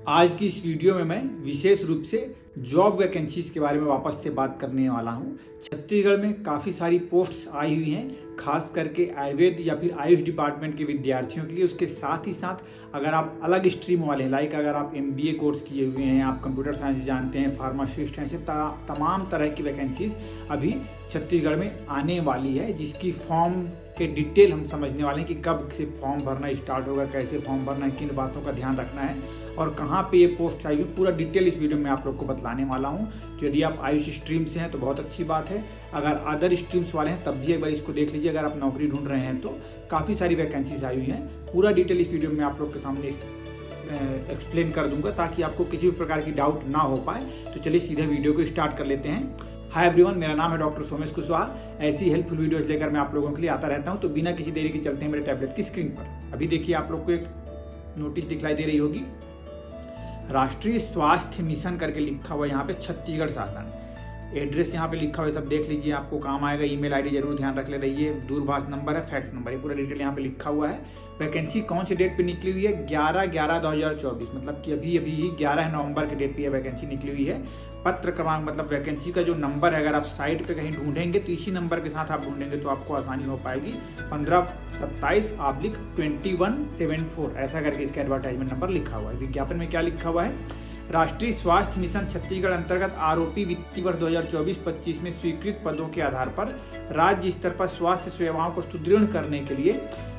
आज की इस वीडियो में मैं विशेष रूप से जॉब वैकेंसीज के बारे में वापस से बात करने वाला हूं। छत्तीसगढ़ में काफ़ी सारी पोस्ट्स आई हुई हैं, खास करके आयुर्वेद या फिर आयुष डिपार्टमेंट के विद्यार्थियों के लिए। उसके साथ ही साथ अगर आप अलग स्ट्रीम वाले हैं, लाइक अगर आप MBA कोर्स किए हुए हैं, आप कंप्यूटर साइंस जानते हैं, फार्मासिस्ट हैं, ऐसे तमाम तरह की वैकेंसीज अभी छत्तीसगढ़ में आने वाली है, जिसकी फॉर्म के डिटेल हम समझने वाले हैं कि कब से फॉर्म भरना स्टार्ट होगा, कैसे फॉर्म भरना है, किन बातों का ध्यान रखना है और कहाँ पे ये पोस्ट आई हुई, पूरा डिटेल इस वीडियो में आप लोग को बतलाने वाला हूँ। तो यदि आप आयुष स्ट्रीम से हैं तो बहुत अच्छी बात है, अगर अदर स्ट्रीम्स वाले हैं तब भी एक बार इसको देख लीजिए। अगर आप नौकरी ढूंढ रहे हैं तो काफ़ी सारी वैकेंसीज आई हुई हैं, पूरा डिटेल इस वीडियो में आप लोग के सामने एक्सप्लेन कर दूंगा ताकि आपको किसी भी प्रकार की डाउट ना हो पाए। तो चलिए सीधे वीडियो को स्टार्ट कर लेते हैं। हाय एवरीवन, मेरा नाम है डॉक्टर सोमेश कुशवाहा। ऐसी हेल्पफुल वीडियोस लेकर मैं आप लोगों के लिए आता रहता हूं। तो बिना किसी देरी के चलते हैं मेरे टैबलेट की स्क्रीन पर। अभी देखिए आप लोग को एक नोटिस दिखलाई दे रही होगी, राष्ट्रीय स्वास्थ्य मिशन करके लिखा हुआ यहाँ पे छत्तीसगढ़ शासन। एड्रेस यहाँ पे लिखा हुआ है, सब देख लीजिए, आपको काम आएगा। ईमेल आईडी जरूर ध्यान रख ले रहिए, दूरभाष नंबर है, फैक्स नंबर है, पूरा डिटेल यहाँ पे लिखा हुआ है। वैकेंसी कौन सी डेट पे निकली हुई है? 11/11/2024, मतलब कि अभी ही 11 नवंबर के डेट पे यह वैकेंसी निकली हुई है। पत्र क्रमांक मतलब वैकेंसी का जो नंबर है, अगर आप साइट पे कहीं ढूंढेंगे तो इसी नंबर के साथ आप ढूंढेंगे तो आपको आसानी हो पाएगी। 1527/2174 ऐसा करके इसका एडवर्टाइजमेंट नंबर लिखा हुआ है। विज्ञापन में क्या लिखा हुआ है? राष्ट्रीय स्वास्थ्य मिशन छत्तीसगढ़ अंतर्गत आरोपी वित्तीय वर्ष 2024-25 में स्वीकृत पदों के आधार पर राज्य स्तर पर स्वास्थ्य सेवाओं को सुदृढ़ करने के लिए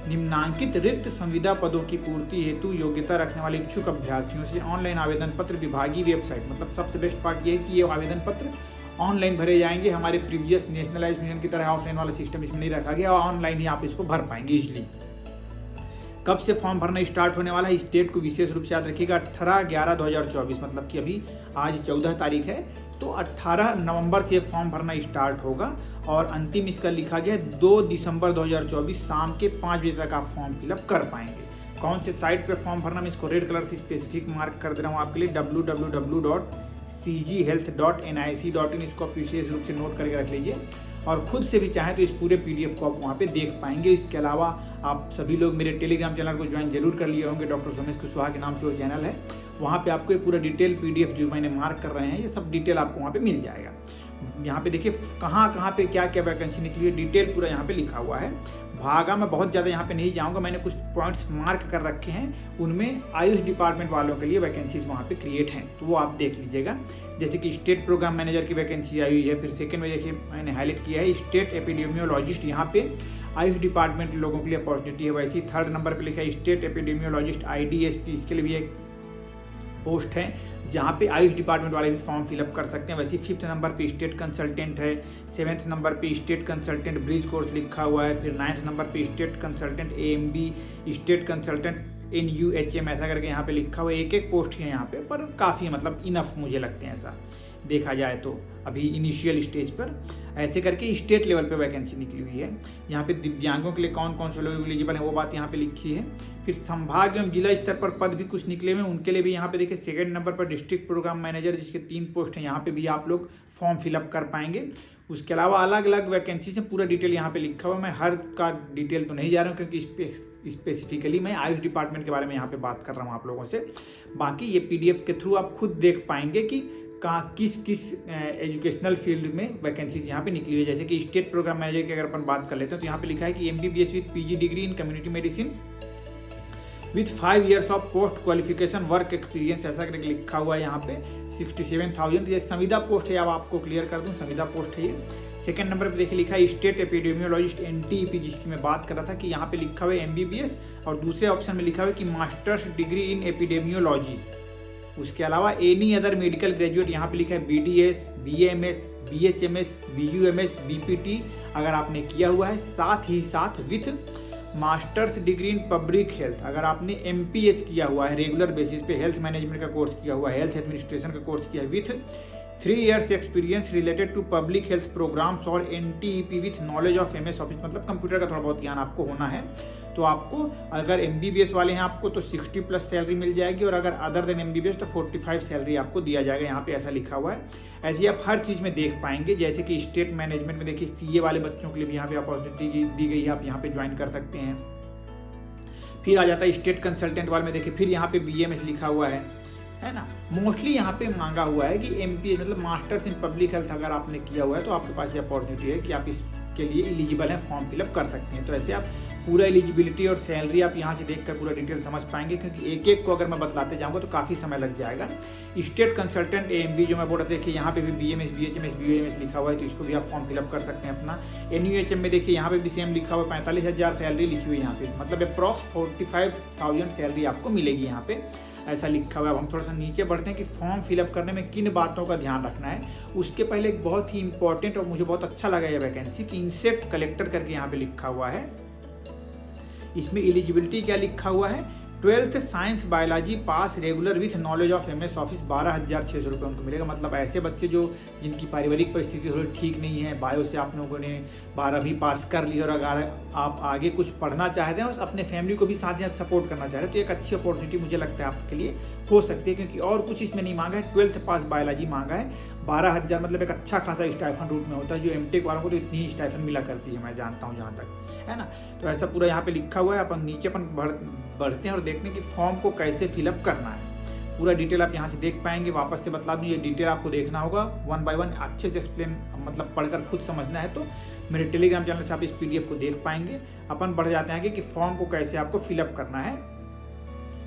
निम्नांकित रिक्त संविदा पदों की पूर्ति हेतु योग्यता रखने वाले इच्छुक अभ्यर्थियों से ऑनलाइन आवेदन पत्र विभागीय वेबसाइट, मतलब सबसे बेस्ट पार्ट ये है कि ये आवेदन पत्र ऑनलाइन भरे जाएंगे। हमारे प्रीवियस नेशनलाइज्ड मिशन की तरह ऑफलाइन वाला सिस्टम इसमें नहीं रखा गया, और ऑनलाइन ही आप इसको भर पाएंगे इजिली। कब से फॉर्म भरना स्टार्ट होने वाला है, इस डेट को विशेष रूप से याद रखिएगा, 18/11/2024, मतलब कि अभी आज 14 तारीख है, तो 18 नवंबर से फॉर्म भरना स्टार्ट होगा। और अंतिम इसका लिखा गया 2 दिसंबर 2024 शाम के 5 बजे तक आप फॉर्म फिलअप कर पाएंगे। कौन से साइट पे फॉर्म भरना, मैं इसको रेड कलर से स्पेसिफिक मार्क कर दे रहा हूँ आपके लिए, www.cghealth.nic.in, इसको आप विशेष रूप से नोट करके रख लीजिए। और खुद से भी चाहें तो इस पूरे PDF को आप वहाँ पे देख पाएंगे। इसके अलावा आप सभी लोग मेरे टेलीग्राम चैनल को ज्वाइन जरूर कर लिए होंगे, डॉक्टर सोमेश कुशवाहा के नाम से वो चैनल है। वहाँ पे आपको ये पूरा डिटेल PDF जो मैंने मार्क कर रहे हैं, ये सब डिटेल आपको वहाँ पे मिल जाएगा। यहाँ पे देखिए कहाँ पे क्या क्या वैकेंसी निकली है, डिटेल पूरा यहाँ पे लिखा हुआ है। भागा मैं बहुत ज़्यादा यहाँ पे नहीं जाऊँगा, मैंने कुछ पॉइंट्स मार्क कर रखे हैं, उनमें आयुष डिपार्टमेंट वालों के लिए वैकेंसीज वहाँ पे क्रिएट हैं, तो वो आप देख लीजिएगा। जैसे कि स्टेट प्रोग्राम मैनेजर की वैकेंसी आई हुई है। फिर सेकंड में देखिए मैंने हाईलाइट किया है स्टेट एपिडेमियोलॉजिस्ट, यहाँ पे आयुष डिपार्टमेंट के लोगों के लिए अपॉर्चुनिटी है। वैसे ही थर्ड नंबर पे लिखा है स्टेट एपिडेमियोलॉजिस्ट IDSP, इसके लिए भी एक पोस्ट है जहाँ पे आयुष डिपार्टमेंट वाले भी फॉर्म फिलअप कर सकते हैं। वैसे 5th नंबर पे स्टेट कंसल्टेंट है, 7th नंबर पे स्टेट कंसल्टेंट ब्रिज कोर्स लिखा हुआ है। फिर 9th नंबर पे state consultant AMB, state consultant NUHM, ऐसा करके यहाँ पे लिखा हुआ है। एक एक पोस्ट है यहाँ पे, पर काफ़ी मतलब इनफ मुझे लगते हैं, ऐसा देखा जाए तो अभी इनिशियल स्टेज पर। ऐसे करके स्टेट लेवल पे वैकेंसी निकली हुई है। यहाँ पे दिव्यांगों के लिए कौन कौन से लोग एलिजिबल है वो बात यहाँ पे लिखी है। फिर संभाग एवं जिला स्तर पर पद भी कुछ निकले हुए, उनके लिए भी यहाँ पे देखिए 2nd नंबर पर डिस्ट्रिक्ट प्रोग्राम मैनेजर, जिसके 3 पोस्ट हैं, यहाँ पे भी आप लोग फॉर्म फिलअप कर पाएंगे। उसके अलावा अलग अलग वैकेंसी से पूरा डिटेल यहाँ पे लिखा हुआ है। मैं हर का डिटेल तो नहीं जा रहा हूँ क्योंकि स्पेसिफिकली मैं आयुष डिपार्टमेंट के बारे में यहाँ पे बात कर रहा हूँ आप लोगों से। बाकी ये PDF के थ्रू आप खुद देख पाएंगे कि किस एजुकेशनल फील्ड में वैकेंसीज यहाँ पे निकली हुई है। जैसे कि स्टेट प्रोग्राम मैनेजर की अगर अपन बात कर लेते हैं तो यहाँ पे लिखा है कि MBBS with PG degree in community medicine with 5 years of post qualification work experience, ऐसा करके लिखा हुआ है यहाँ पे 67,000। ये संविदा पोस्ट है, अब आपको क्लियर कर दूँ, संविदा पोस्ट है ये। 2nd नंबर पे देखिए लिखा है स्टेट एपिडेमियोलॉजिस्ट NTEP, जिसकी मैं बात कर रहा था कि यहाँ पे लिखा हुआ है MBBS, और दूसरे ऑप्शन में लिखा हुआ है कि मास्टर्स डिग्री इन एपिडेमियोलॉजी। उसके अलावा एनी अदर मेडिकल ग्रेजुएट, यहाँ पे लिखा है BDS, BAMS, BHMS, BUMS, BPT अगर आपने किया हुआ है, साथ ही साथ with masters degree in public health, अगर आपने MPH किया हुआ है, रेगुलर बेसिस पे हेल्थ मैनेजमेंट का कोर्स किया हुआ है, हेल्थ एडमिनिस्ट्रेशन का कोर्स किया है, with 3 years experience related to public health programmes और NTEP with knowledge of MS office, मतलब कंप्यूटर का थोड़ा बहुत ज्ञान आपको होना है। तो आपको अगर MBBS वाले हैं आपको तो 60+ सैलरी मिल जाएगी, और अगर अदर देन MBBS तो 45 सैलरी आपको दिया जाएगा, यहाँ पे ऐसा लिखा हुआ है। ऐसे ही आप हर चीज़ में देख पाएंगे। जैसे कि स्टेट मैनेजमेंट में देखिए CA वाले बच्चों के लिए भी यहाँ पे अपॉर्चुनिटी दी गई है, आप यहाँ पे ज्वाइन कर सकते हैं। फिर आ जाता है स्टेट कंसल्टेंट वाले में, देखिए फिर यहाँ पे BMS लिखा हुआ है, है ना। मोस्टली यहाँ पे मांगा हुआ है कि MPH मतलब मास्टर्स इन पब्लिक हेल्थ अगर आपने किया हुआ है तो आपके पास ये अपॉर्चुनिटी है कि आप इसके लिए एलिजिबल हैं, फॉर्म फिलअप कर सकते हैं। तो ऐसे आप पूरा एलिजिबिलिटी और सैलरी आप यहाँ से देखकर पूरा डिटेल समझ पाएंगे, क्योंकि एक एक को अगर मैं बतलाते जाऊँगा तो काफ़ी समय लग जाएगा। स्टेट कंसल्टेंट AMB जो मैं बोल रहा था, देखिए यहाँ पे भी BMS BHMS BOMS लिखा हुआ है, तो इसको भी आप फॉर्म फिलअप कर सकते हैं अपना। NUHM में देखिए यहाँ पे भी सेम लिखा हुआ है, 45,000 सैलरी लिखी हुई है यहाँ पे, मतलब अप्रॉक्स 45,000 सैलरी आपको मिलेगी यहाँ पे, ऐसा लिखा हुआ है। अब हम थोड़ा सा नीचे बढ़ते हैं कि फॉर्म फिलअप करने में किन बातों का ध्यान रखना है। उसके पहले एक बहुत ही इंपॉर्टेंट और मुझे बहुत अच्छा लगा यह वैकेंसी कि इंसेक्ट कलेक्टर करके यहाँ पे लिखा हुआ है। इसमें एलिजिबिलिटी क्या लिखा हुआ है, 12th science biology pass regular with knowledge of MS office, 12,600 रुपये उनको मिलेगा। मतलब ऐसे बच्चे जो जिनकी पारिवारिक परिस्थिति थोड़ी ठीक नहीं है, बायो से आप लोगों ने 12वीं पास कर ली और अगर आप आगे कुछ पढ़ना चाहते हैं और अपने फैमिली को भी साथ साथ सपोर्ट करना चाह रहे हैं, तो एक अच्छी अपॉर्चुनिटी मुझे लगता है आपके लिए हो सकती है, क्योंकि और कुछ इसमें नहीं मांगा है। 12th पास बायोलॉजी मांगा है, 12,000 मतलब एक अच्छा खासा स्टाइफन रूट में होता है, जो MTech वालों को तो इतनी ही स्टाइफन मिला करती है, मैं जानता हूँ जहाँ तक, है ना। तो ऐसा पूरा यहाँ पे लिखा हुआ है। अपन नीचे बढ़ते हैं और देखते हैं कि फॉर्म को कैसे फिलअप करना है। पूरा डिटेल आप यहाँ से देख पाएंगे। वापस से बता दूँ, ये डिटेल आपको देखना होगा 1 by 1 अच्छे से एक्सप्लेन, मतलब पढ़कर खुद समझना है तो मेरे टेलीग्राम चैनल से आप इस PDF को देख पाएंगे। अपन बढ़ जाते हैं कि फॉर्म को कैसे आपको फिलअप करना है।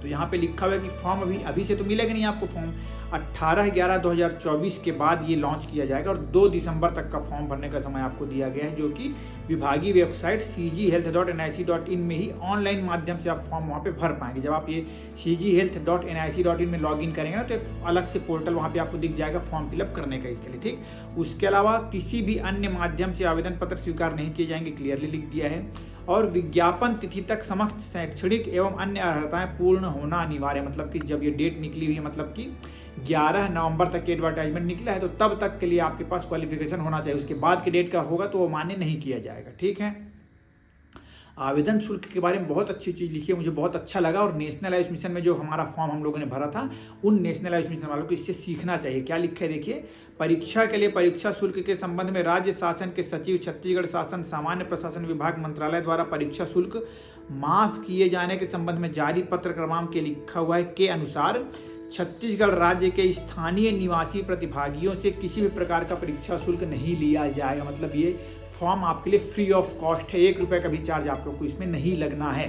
तो यहाँ पे लिखा हुआ है कि फॉर्म अभी से तो मिलेगा नहीं आपको फॉर्म, 18/11/2024 के बाद ये लॉन्च किया जाएगा और 2 दिसंबर तक का फॉर्म भरने का समय आपको दिया गया है, जो कि विभागीय वेबसाइट cghealth.nic.in में ही ऑनलाइन माध्यम से आप फॉर्म वहाँ पे भर पाएंगे। जब आप ये cghealth.nic.in में लॉगिन करेंगे ना, तो एक अलग से पोर्टल वहाँ पे आपको दिख जाएगा फॉर्म फिलअप करने का इसके लिए, ठीक। उसके अलावा किसी भी अन्य माध्यम से आवेदन पत्र स्वीकार नहीं किए जाएंगे, क्लियरली लिख दिया है। और विज्ञापन तिथि तक समस्त शैक्षणिक एवं अन्य अर्हताएं पूर्ण होना अनिवार्य, मतलब कि जब ये डेट निकली हुई है, मतलब कि 11 नवंबर तक एडवर्टाइजमेंट निकला है, तो तब तक के लिए आपके पास क्वालिफिकेशन होना चाहिए। उसके बाद के डेट का होगा तो वो मान्य नहीं किया जाएगा, ठीक है। आवेदन शुल्क के बारे में बहुत अच्छी चीज़ लिखी है, मुझे बहुत अच्छा लगा। और नेशनल आयुष मिशन में जो हमारा फॉर्म हम लोगों ने भरा था, उन नेशनल आयुष मिशन वालों को इससे सीखना चाहिए। क्या लिखा है देखिए, परीक्षा के लिए परीक्षा शुल्क के संबंध में राज्य शासन के सचिव, छत्तीसगढ़ शासन सामान्य प्रशासन विभाग मंत्रालय द्वारा परीक्षा शुल्क माफ किए जाने के संबंध में जारी पत्र क्रमांक के लिखा हुआ है के अनुसार छत्तीसगढ़ राज्य के स्थानीय निवासी प्रतिभागियों से किसी भी प्रकार का परीक्षा शुल्क नहीं लिया जाएगा। मतलब ये फॉर्म आपके लिए फ्री ऑफ कॉस्ट है, 1 रुपये का भी चार्ज आप लोग को इसमें नहीं लगना है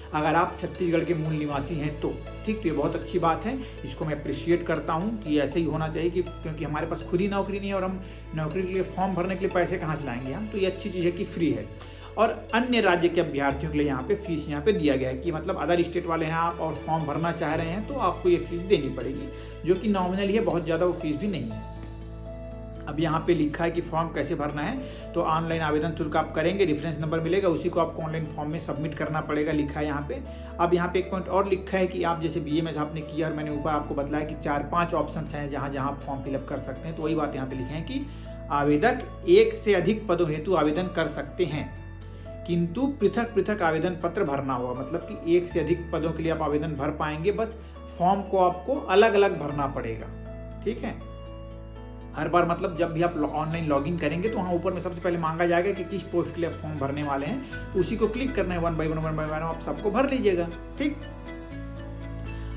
अगर आप छत्तीसगढ़ के मूल निवासी हैं तो, ठीक। तो ये बहुत अच्छी बात है, इसको मैं अप्रिशिएट करता हूँ कि ऐसे ही होना चाहिए, कि क्योंकि हमारे पास खुद ही नौकरी नहीं है और हम नौकरी के लिए फॉर्म भरने के लिए पैसे कहाँ से लाएंगे हम, तो ये अच्छी चीज़ है कि फ्री है। और अन्य राज्य के अभ्यर्थियों के लिए यहाँ पे फीस यहाँ पे दिया गया है कि मतलब अदर स्टेट वाले हैं आप और फॉर्म भरना चाह रहे हैं तो आपको ये फीस देनी पड़ेगी, जो कि नॉमिनल है, बहुत ज़्यादा वो फीस भी नहीं है। अब यहाँ पे लिखा है कि फॉर्म कैसे भरना है, तो ऑनलाइन आवेदन शुल्क आप करेंगे, रेफरेंस नंबर मिलेगा, उसी को आपको ऑनलाइन फॉर्म में सबमिट करना पड़ेगा, लिखा है यहाँ पे। अब यहाँ पे एक पॉइंट और लिखा है कि आप जैसे BMS आपने किया और मैंने ऊपर आपको बताया कि 4-5 ऑप्शंस हैं जहाँ जहाँ आप फॉर्म फिलअप कर सकते हैं, तो वही बात यहाँ पे लिखे हैं कि आवेदक 1 से अधिक पदों हेतु आवेदन कर सकते हैं, किंतु पृथक पृथक आवेदन पत्र भरना होगा। मतलब कि 1 से अधिक पदों के लिए आप आवेदन भर पाएंगे, बस फॉर्म को आपको अलग अलग भरना पड़ेगा, ठीक है। हर बार मतलब जब भी आप ऑनलाइन लॉगिन करेंगे तो वहाँ ऊपर में सबसे पहले मांगा जाएगा कि किस पोस्ट के लिए आप फॉर्म भरने वाले हैं, तो उसी को क्लिक करना है, 1 by 1 आप सबको भर लीजिएगा, ठीक।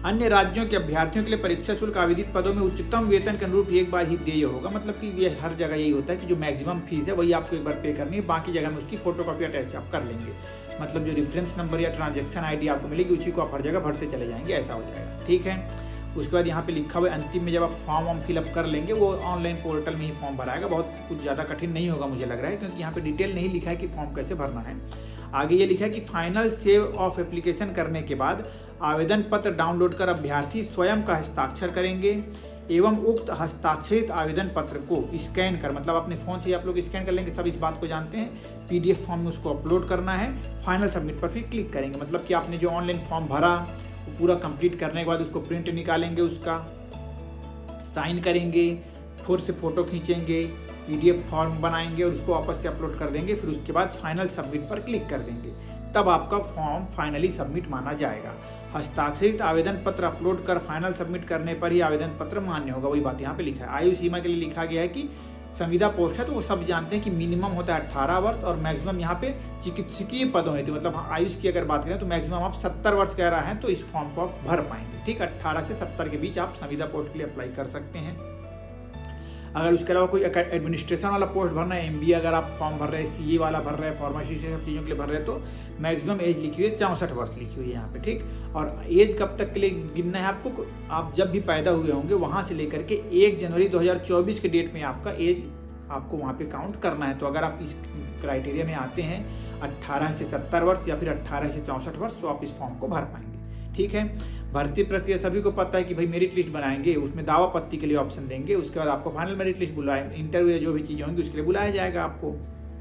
अन्य राज्यों के अभ्यर्थियों के लिए परीक्षा शुल्क आवेदित पदों में उच्चतम वेतन के अनुरूप एक बार ही देय होगा। मतलब कि ये हर जगह यही होता है कि जो मैक्सिमम फीस है वही आपको एक बार पे करनी है, बाकी जगह में उसकी फोटोकॉपी अटैच आप कर लेंगे। मतलब जो रेफरेंस नंबर या ट्रांजैक्शन ID आपको मिलेगी उसी को आप हर जगह भरते चले जाएंगे, ऐसा हो जाएगा, ठीक है। उसके बाद यहाँ पे लिखा हुआ है अंतिम में जब आप फॉर्म फिलअप कर लेंगे, वो ऑनलाइन पोर्टल में ही फॉर्म भराएगा, बहुत कुछ ज़्यादा कठिन नहीं होगा मुझे लग रहा है, क्योंकि यहाँ पे डिटेल नहीं लिखा है कि फॉर्म कैसे भरना है। आगे ये लिखा है कि फाइनल सेव ऑफ एप्लीकेशन करने के बाद आवेदन पत्र डाउनलोड कर अभ्यर्थी स्वयं का हस्ताक्षर करेंगे एवं उक्त हस्ताक्षरित आवेदन पत्र को स्कैन कर, मतलब अपने फ़ोन से आप लोग स्कैन कर लेंगे, सब इस बात को जानते हैं, PDF फॉर्म में उसको अपलोड करना है, फाइनल सबमिट पर फिर क्लिक करेंगे। मतलब कि आपने जो ऑनलाइन फॉर्म भरा वो पूरा कंप्लीट करने के बाद उसको प्रिंट निकालेंगे, उसका साइन करेंगे, फिर से फ़ोटो खींचेंगे, PDF फॉर्म बनाएंगे और उसको वापस से अपलोड कर देंगे, फिर उसके बाद फाइनल सबमिट पर क्लिक कर देंगे, तब आपका फॉर्म फाइनली सबमिट माना जाएगा। हस्ताक्षरित आवेदन पत्र अपलोड कर फाइनल सबमिट करने पर ही आवेदन पत्र मान्य होगा, वही बात यहाँ पे लिखा है। आयु सीमा के लिए लिखा गया है कि संविदा पोस्ट है तो वो सब जानते हैं कि मिनिमम होता है 18 वर्ष और मैक्सिमम यहाँ पे चिकित्सकीय पदों है, मतलब आयुष की अगर बात करें तो मैक्सिमम आप 70 वर्ष कह रहा है तो इस फॉर्म को आप भर पाएंगे। ठीक, 18 से 70 के बीच आप संविदा पोस्ट के लिए अप्लाई कर सकते हैं। अगर उसके अलावा कोई एडमिनिस्ट्रेशन वाला पोस्ट भरना है, MBA अगर आप फॉर्म भर रहे हैं, CA वाला भर रहे हैं, फार्मेसी से सब चीज़ों के लिए भर रहे हैं तो मैक्सिमम एज लिखी हुई है 64 वर्ष लिखी हुई है यहाँ पे। ठीक, और एज कब तक के लिए गिनना है आपको, आप जब भी पैदा हुए होंगे वहाँ से लेकर के 1 जनवरी 2024 के डेट में आपका एज आपको वहाँ पे काउंट करना है। तो अगर आप इस क्राइटेरिया में आते हैं 18 से 70 वर्ष या फिर 18 से 64 वर्ष तो आप इस फॉर्म को भर पाएंगे। ठीक है, भर्ती प्रक्रिया सभी को पता है कि भाई मेरिट लिस्ट बनाएंगे, उसमें दावा पत्ती के लिए ऑप्शन देंगे, उसके बाद आपको फाइनल मेरिट लिस्ट बुलाए, इंटरव्यू जो भी चीज़ें होंगी उसके लिए बुलाया जाएगा आपको।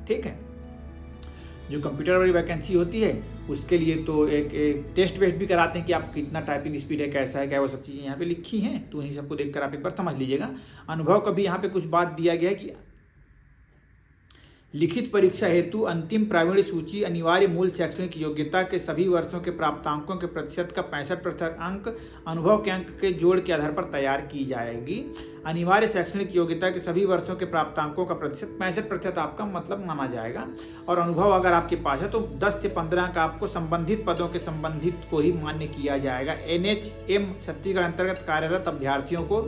ठीक है, जो कंप्यूटर वाली वैकेंसी होती है उसके लिए तो एक टेस्ट वेस्ट भी कराते हैं कि आप कितना टाइपिंग स्पीड है, कैसा है, क्या वो सब चीज़ें यहाँ पे लिखी हैं, तो उन्हीं सबको देखकर आप एक बार समझ लीजिएगा। अनुभव का भी यहाँ पे कुछ बात दिया गया है कि लिखित परीक्षा हेतु अंतिम प्रावीण्य सूची अनिवार्य मूल शैक्षणिक योग्यता के सभी वर्षों के प्राप्तांकों के प्रतिशत का 65% अंक अनुभव के अंक के जोड़ के आधार पर तैयार की जाएगी। अनिवार्य शैक्षणिक योग्यता के सभी वर्षों के प्राप्तांकों का प्रतिशत 65% आपका मतलब माना जाएगा। और अनुभव अगर आपके पास है तो 10 से 15 अंक आपको संबंधित पदों के संबंधित को ही मान्य किया जाएगा। NHM छत्तीसगढ़ अंतर्गत कार्यरत अभ्यर्थियों को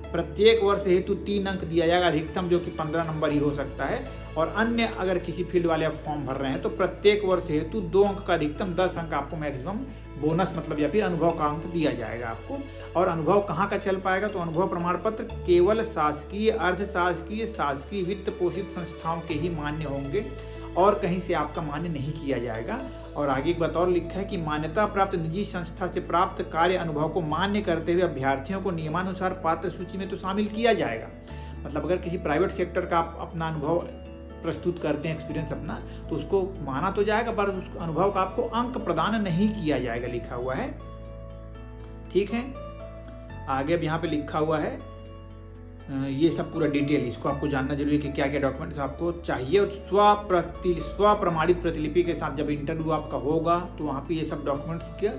प्रत्येक वर्ष हेतु 3 अंक दिया जाएगा अधिकतम, जो कि 15 नंबर ही हो सकता है। और अन्य अगर किसी फील्ड वाले आप फॉर्म भर रहे हैं तो प्रत्येक वर्ष हेतु 2 अंक का अधिकतम 10 अंक आपको मैक्सिमम बोनस मतलब या फिर अनुभव का अंक दिया जाएगा आपको। और अनुभव कहाँ का चल पाएगा, तो अनुभव प्रमाण पत्र केवल शासकीय, अर्ध शासकीय, शासकीय वित्त पोषित संस्थाओं के ही मान्य होंगे और कहीं से आपका मान्य नहीं किया जाएगा। और आगे एक बात और लिखा है कि मान्यता प्राप्त निजी संस्था से प्राप्त कार्य अनुभव को मान्य करते हुए अभ्यर्थियों को नियमानुसार पात्र सूची में तो शामिल किया जाएगा। मतलब अगर किसी प्राइवेट सेक्टर का आप अपना अनुभव प्रस्तुत करते हैं, एक्सपीरियंस अपना, तो उसको माना तो जाएगा पर उस अनुभव का आपको अंक प्रदान नहीं किया जाएगा, लिखा हुआ है। ठीक है, आगे अब यहाँ पे लिखा हुआ है ये सब पूरा डिटेल, इसको आपको जानना जरूरी है कि क्या क्या डॉक्यूमेंट्स आपको चाहिए। और स्व प्रमाणित प्रतिलिपि के साथ जब इंटरव्यू आपका होगा तो वहाँ पे ये सब डॉक्यूमेंट्स के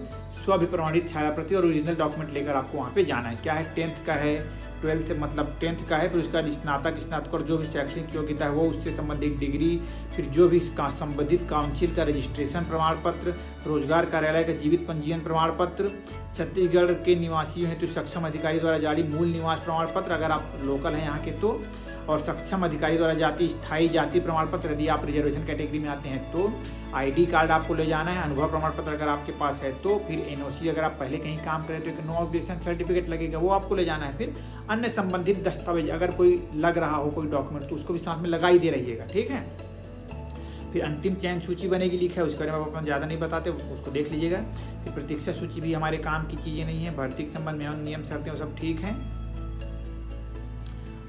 स्वभिप्रमाणित छाया प्रति और ओरिजिनल डॉक्यूमेंट लेकर आपको वहाँ पे जाना है। क्या है, 10th का है, 12th मतलब 10th का है, फिर उसके बाद स्नातक, स्नातकोत्तर जो भी शैक्षणिक योग्यता है वो, उससे संबंधित डिग्री, फिर जो भी संबंधित काउंसिल का रजिस्ट्रेशन प्रमाण पत्र, रोजगार कार्यालय का जीवित पंजीयन प्रमाण पत्र, छत्तीसगढ़ के निवासियों हेतु सक्षम अधिकारी द्वारा जारी मूल निवास प्रमाण पत्र अगर आप लोकल हैं यहाँ के तो, और सक्षम अधिकारी द्वारा जाति स्थायी जाति प्रमाण पत्र यदि आप रिजर्वेशन कैटेगरी में आते हैं तो, ID कार्ड आपको ले जाना है, अनुभव प्रमाण पत्र अगर आपके पास है तो, फिर NOC अगर आप पहले कहीं काम करें तो एक नो ऑब्जेक्शन सर्टिफिकेट लगेगा वो आपको ले जाना है, फिर अन्य संबंधित दस्तावेज अगर कोई लग रहा हो कोई डॉक्यूमेंट तो उसको भी साथ में लगा ही दे रहिएगा। ठीक है, फिर अंतिम चयन सूची बनेगी, लिखा है, उसके बारे में अपन ज़्यादा नहीं बताते, उसको देख लीजिएगा। फिर प्रतीक्षा सूची भी हमारे काम की चीज़ें नहीं है, भर्ती के संबंध में नियम शर्तें सब ठीक हैं।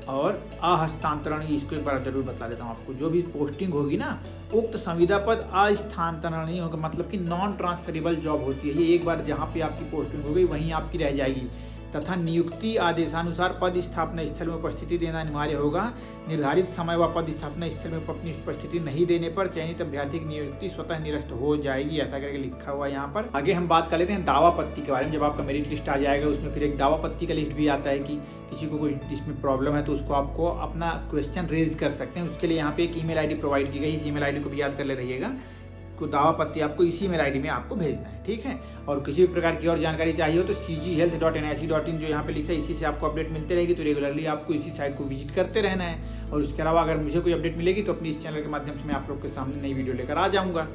और अहस्तांतरण, इसको एक बार जरूर बता देता हूँ आपको, जो भी पोस्टिंग होगी ना उक्त संविदा पद अस्थानांतरण नहीं होगा, मतलब कि नॉन ट्रांसफरेबल जॉब होती है ये, एक बार जहाँ पे आपकी पोस्टिंग हो गई वहीं आपकी रह जाएगी। तथा नियुक्ति आदेशानुसार पद स्थापना स्थल में उपस्थिति देना अनिवार्य होगा। निर्धारित समय व पद स्थापना स्थल में अपनी उपस्थिति नहीं देने पर चयनित अभ्यर्थी की नियुक्ति स्वतः निरस्त हो जाएगी, ऐसा करके लिखा हुआ है यहाँ पर। आगे हम बात कर लेते हैं दावा पत्ती के बारे में। जब आपका मेरिट लिस्ट आ जाएगा उसमें फिर एक दावा पत्ती का लिस्ट भी आता है कि किसी को कुछ इसमें प्रॉब्लम है तो उसको आपको अपना क्वेश्चन रेज कर सकते हैं। उसके लिए यहाँ पे एक email ID प्रोवाइड की गई, इस email ID को भी याद कर ले रहिएगा। को दावा पत्ती आपको इसी मेल ID में आपको भेजना है। ठीक है, और किसी भी प्रकार की और जानकारी चाहिए हो तो cghealth.nic.in जो यहाँ पे लिखा है इसी से आपको अपडेट मिलते रहेगी। तो रेगुलरली आपको इसी साइट को विजिट करते रहना है। और उसके अलावा अगर मुझे कोई अपडेट मिलेगी तो अपनी इस चैनल के माध्यम से मैं आप लोग के सामने नई वीडियो लेकर आ जाऊँगा।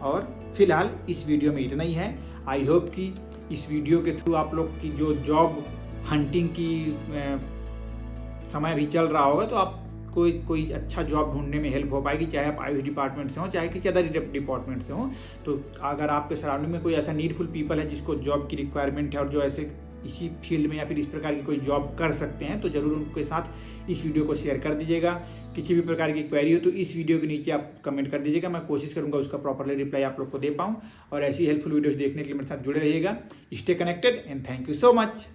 और फिलहाल इस वीडियो में इतना ही है। आई होप कि इस वीडियो के थ्रू आप लोग की जो जॉब हंटिंग की समय भी चल रहा होगा तो आप कोई अच्छा जॉब ढूंढने में हेल्प हो पाएगी, चाहे आप आयुष डिपार्टमेंट से हो चाहे किसी अदर डिपार्टमेंट से हो। तो अगर आपके सराउंडिंग में कोई ऐसा नीडफुल पीपल है जिसको जॉब की रिक्वायरमेंट है और जो ऐसे इसी फील्ड में या फिर इस प्रकार की कोई जॉब कर सकते हैं तो ज़रूर उनके साथ इस वीडियो को शेयर कर दीजिएगा। किसी भी प्रकार की क्वेरी हो तो इस वीडियो के नीचे आप कमेंट कर दीजिएगा, मैं कोशिश करूंगा उसका प्रॉपरली रिप्लाई आप लोग को दे पाऊँ। और ऐसी हेल्पफुल वीडियोज़ देखने के लिए मेरे साथ जुड़े रहिएगा। Stay connected and thank you so much.